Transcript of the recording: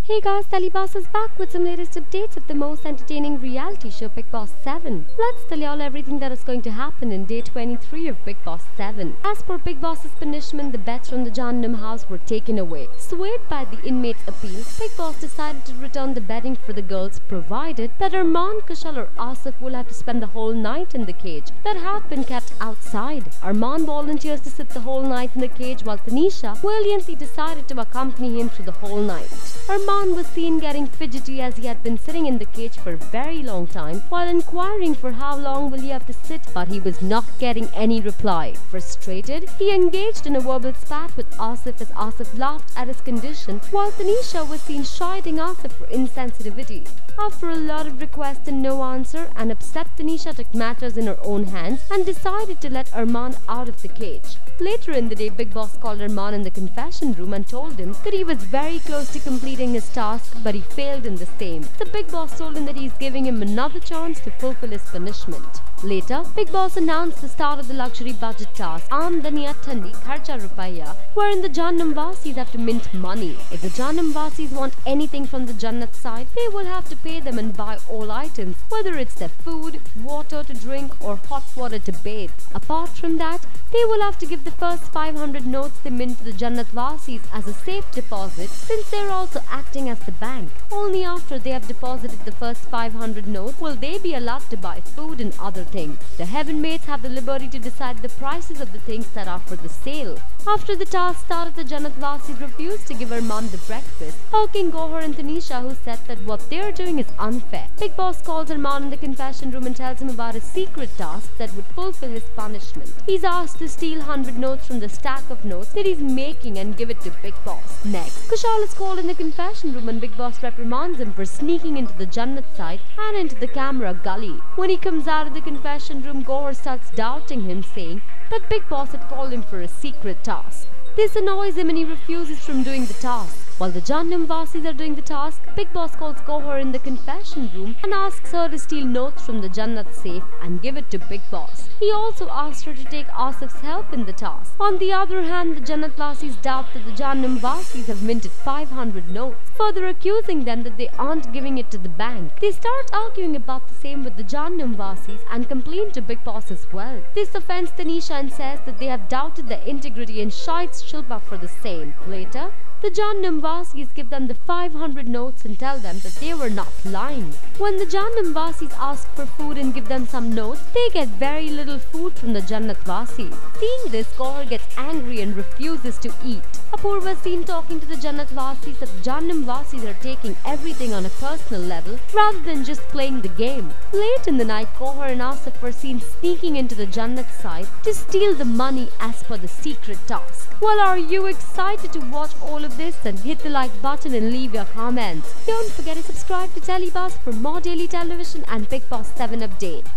Hey guys, Telebuzz is back with some latest updates of the most entertaining reality show Bigg Boss 7. Let's tell y'all everything that is going to happen in day 23 of Bigg Boss 7. As per Bigg Boss's punishment, the bets from the Jahannum House were taken away. Swayed by the inmates' appeal, Bigg Boss decided to return the betting for the girls, provided that Armaan, Kushal or Asif will have to spend the whole night in the cage that had been kept outside. Armaan volunteers to sit the whole night in the cage, while Tanisha valiantly decided to accompany him through the whole night. Armaan was seen getting fidgety as he had been sitting in the cage for a very long time while inquiring for how long will he have to sit, but he was not getting any reply. Frustrated, he engaged in a verbal spat with Asif as Asif laughed at his condition, while Tanisha was seen chiding Asif for insensitivity. After a lot of requests and no answer, an upset Tanisha took matters in her own hands and decided to let Armaan out of the cage. Later in the day, Bigg Boss called Armaan in the confession room and told him that he was very close to completing his task, but he failed in the same. So Bigg Boss told him that he is giving him another chance to fulfill his punishment. Later, Bigg Boss announced the start of the luxury budget task, Aamdaniya Thandi Kharcha Rupaiya, wherein the Jahannam Vasis have to mint money. If the Jahannam Vasis want anything from the Jannat side, they will have to pay them and buy all items, whether it's their food, water to drink or hot water to bathe. Apart from that, they will have to give the first 500 notes they mint to the Jannat Vasis as a safe deposit, since they are also acting as the bank. Only after they have deposited the first 500 notes will they be allowed to buy food and other things. The heaven mates have the liberty to decide the prices of the things that are for the sale. After the task started, the Jannat Vasis refused to give Armaan the breakfast, poking Gohar and Tanisha, who said that what they are doing is unfair. Bigg Boss calls Armaan in the confession room and tells him about a secret task that would fulfill his punishment. He's asked to steal 100 notes from the stack of notes that he's making and give it to Bigg Boss. Next, Kushal is called in the confession room and Bigg Boss reprimands him for sneaking into the Jannat side and into the camera gully. When he comes out of the confession room, Gohar starts doubting him, saying that Bigg Boss had called him for a secret task. This annoys him and he refuses from doing the task. While the Jahannam Vasis are doing the task, Bigg Boss calls Gohar in the confession room and asks her to steal notes from the Jannat safe and give it to Bigg Boss. He also asks her to take Asif's help in the task. On the other hand, the Jannat Vasis doubt that the Jahannam Vasis have minted 500 notes, further accusing them that they aren't giving it to the bank. They start arguing about the same with the Jahannam Vasis and complain to Bigg Boss as well. This offends Tanisha and says that they have doubted their integrity and chides Shilpa for the same. Later, the Jahannam Vasis give them the 500 notes and tell them that they were not lying. When the Jahannam Vasis ask for food and give them some notes, they get very little food from the Jannat Vasis. Seeing this, Gohar gets angry and refuses to eat. Apurva is seen talking to the Jannat Vasis that the Jahannam Vasis are taking everything on a personal level rather than just playing the game. Late in the night, Gohar and Asif were seen sneaking into the Jannat side to steal the money as per the secret task. Well, are you excited to watch all of this? Then hit the like button and leave your comments. Don't forget to subscribe to Telebuzz for more daily television and Bigg Boss 7 updates.